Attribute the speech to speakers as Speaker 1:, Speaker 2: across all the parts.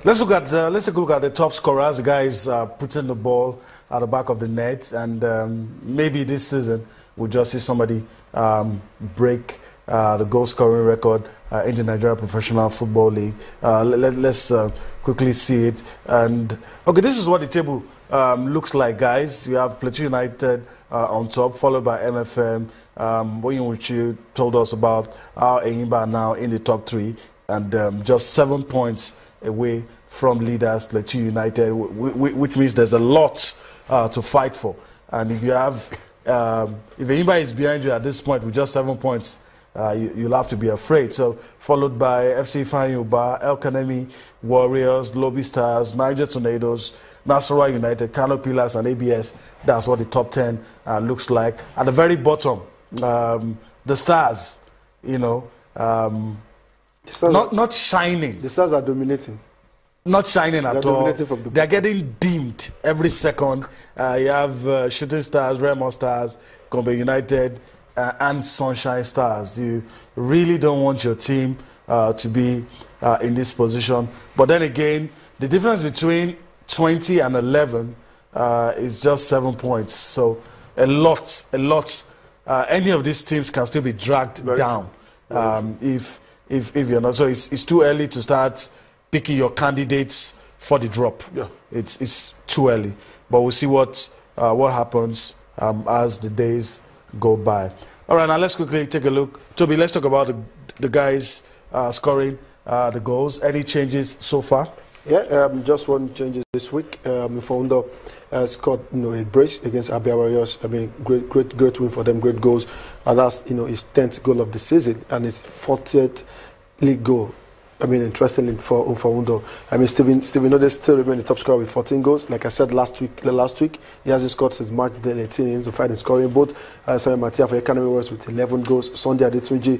Speaker 1: Let's take a look at the top scorers, the guys putting the ball at the back of the net, and maybe this season we'll just see somebody break the goal scoring record in the Nigeria Professional Football League. Let's quickly see it. And okay, this is what the table looks like, guys. We have Plateau United on top, followed by MFM. Which you told us about how Enyimba are now in the top 3 and just 7 points away from leaders Plateau United, which means there's a lot to fight for. And if you have, if Enyimba is behind you at this point with just 7 points, you'll have to be afraid. So followed by FC Ifeanyi El Kanemi Warriors, Lobby Stars, Niger Tornadoes, Nasarawa United, Kano Pillars, and ABS. That's what the top 10 looks like. At the very bottom, the Stars, you know, not shining.
Speaker 2: The Stars are dominating.
Speaker 1: Not shining at all. They're getting dimmed every second. You have Shooting Stars, Remo Stars, Gombe United, and Sunshine Stars. You really don't want your team to be in this position. But then again, the difference between 20 and 11 is just 7 points. So a lot. Any of these teams can still be dragged down if you're not. So it's too early to start picking your candidates for the drop. Yeah. It's too early. But we'll see what happens as the days go by. All right, now let's quickly take a look. Toby, let's talk about the guys scoring the goals. Any changes so far?
Speaker 2: Yeah, just one change this week. Mfaundo scored, a brace against Abia Warriors. I mean, great win for them, great goals. And that's, his 10th goal of the season and his 40th league goal. I mean, interestingly for Mfaundo. I mean, Stephen Ode still remains the top scorer with 14 goals. Like I said last week, he hasn't scored since March 18 to fight in scoring both. Samuel Matia for Economy Warriors with 11 goals. Sunday Adetunji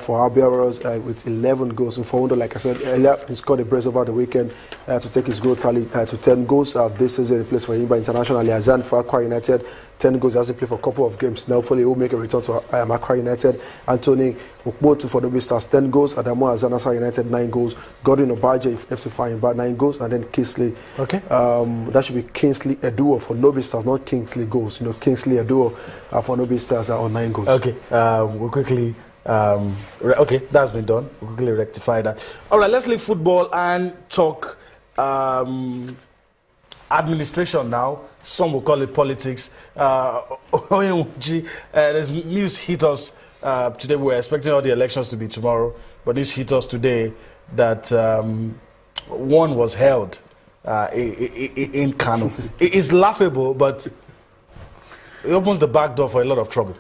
Speaker 2: for Abia Warriors with 11 goals. Mfaundo, like I said earlier, he scored a brace over the weekend to take his goal tally to 10 goals. This season, he plays for Enyimba International. Azan for Akwa United. 10 goals. He hasn't played for a couple of games. Now, hopefully, he will make a return to Akwa United. Anthony Okmotu for Lobby Stars, 10 goals. Adamu Azanasa United, 9 goals. Godwin Obaje, FC Ifeanyi, 9 goals. And then Kingsley. Okay. That should be Kingsley Eduo for Lobby Stars, not Kingsley goals. Kingsley Eduo for Lobby Stars are on 9 goals. Okay.
Speaker 1: We'll quickly. Okay, that's been done. We'll quickly rectify that. All right, let's leave football and talk administration now. Some will call it politics. There's news hit us today. We were expecting all the elections to be tomorrow, but news hit us today that one was held in Kano. It's laughable, but it opens the back door for a lot of trouble.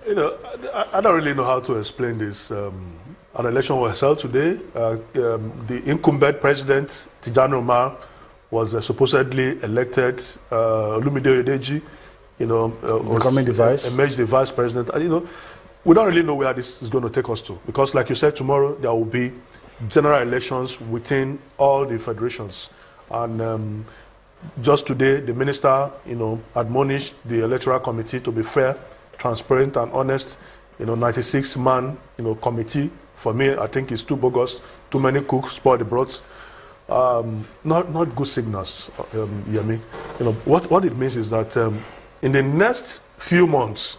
Speaker 3: I don't really know how to explain this. An election was held today. The incumbent president, Tijani Omar, was supposedly elected. Olumide Oyedeji, emerged the vice president. And, we don't really know where this is going to take us to, because, like you said, tomorrow there will be general elections within all the federations. And just today, the minister, admonished the electoral committee to be fair, transparent, and honest. 96-man, committee. For me, I think it's too bogus. Too many cooks spoil the broth. Not good signals, Yemi. What it means is that in the next few months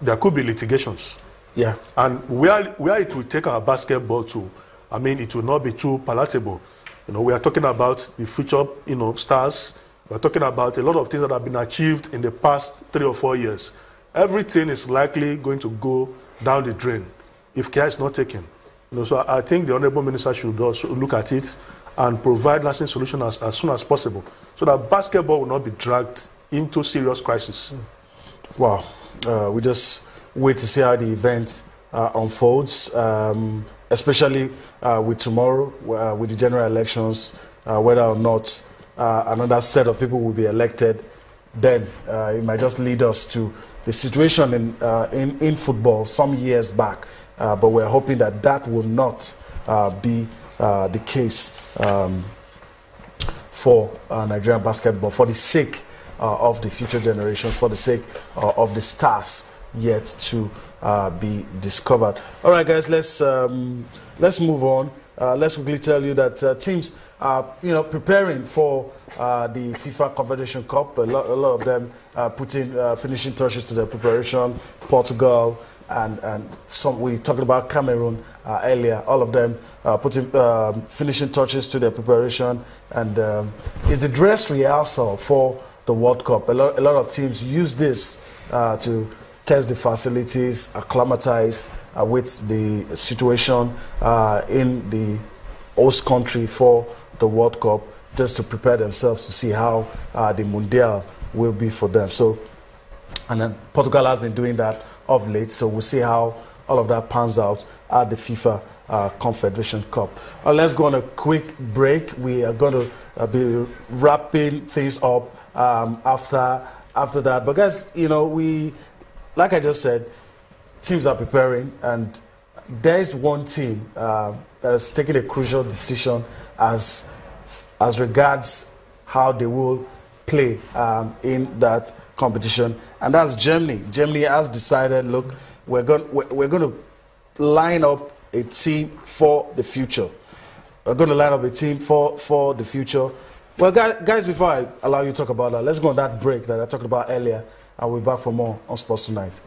Speaker 3: there could be litigations. Yeah. And where it will take our basketball to, I mean, it will not be too palatable. We are talking about the future, stars. We are talking about a lot of things that have been achieved in the past 3 or 4 years. Everything is likely going to go down the drain if care is not taken. So I think the Honorable Minister should also look at it and provide lasting solutions as soon as possible, so that basketball will not be dragged into serious crisis.
Speaker 1: Wow. We just wait to see how the event unfolds, especially with tomorrow, with the general elections, whether or not another set of people will be elected. Then it might just lead us to the situation in football some years back. But we're hoping that will not be the case for Nigerian basketball, for the sake of the future generations, for the sake of the stars yet to be discovered. All right, guys, let's move on. Let's quickly tell you that teams are preparing for the FIFA Confederation Cup. A lot of them putting finishing touches to their preparation. Portugal and some, we talked about Cameroon earlier. All of them putting finishing touches to their preparation, and it's the dress rehearsal for the World Cup. A lot of teams use this to test the facilities, acclimatize with the situation in the host country for the World Cup, just to prepare themselves to see how the Mundial will be for them. So, and then Portugal has been doing that of late, so we'll see how all of that pans out at the FIFA Confederation Cup. Let's go on a quick break. We are going to be wrapping things up after that. But guys, we, like I just said, teams are preparing, and there is one team that has taken a crucial decision as regards how they will play in that competition, and that's Germany. Germany has decided, look, we're going to line up a team for the future. We're going to line up a team for the future. Well, guys, before I allow you to talk about that, let's go on that break that I talked about earlier, and we'll be back for more on Sports Tonight.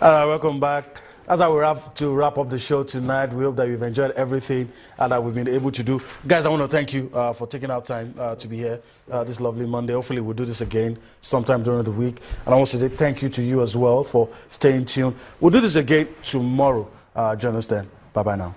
Speaker 1: All right, welcome back. As I will have to wrap up the show tonight, we hope that you've enjoyed everything and that we've been able to do. Guys, I want to thank you for taking out time to be here this lovely Monday. Hopefully, we'll do this again sometime during the week. And I want to say thank you to you as well for staying tuned. We'll do this again tomorrow. Join us then. Bye-bye now.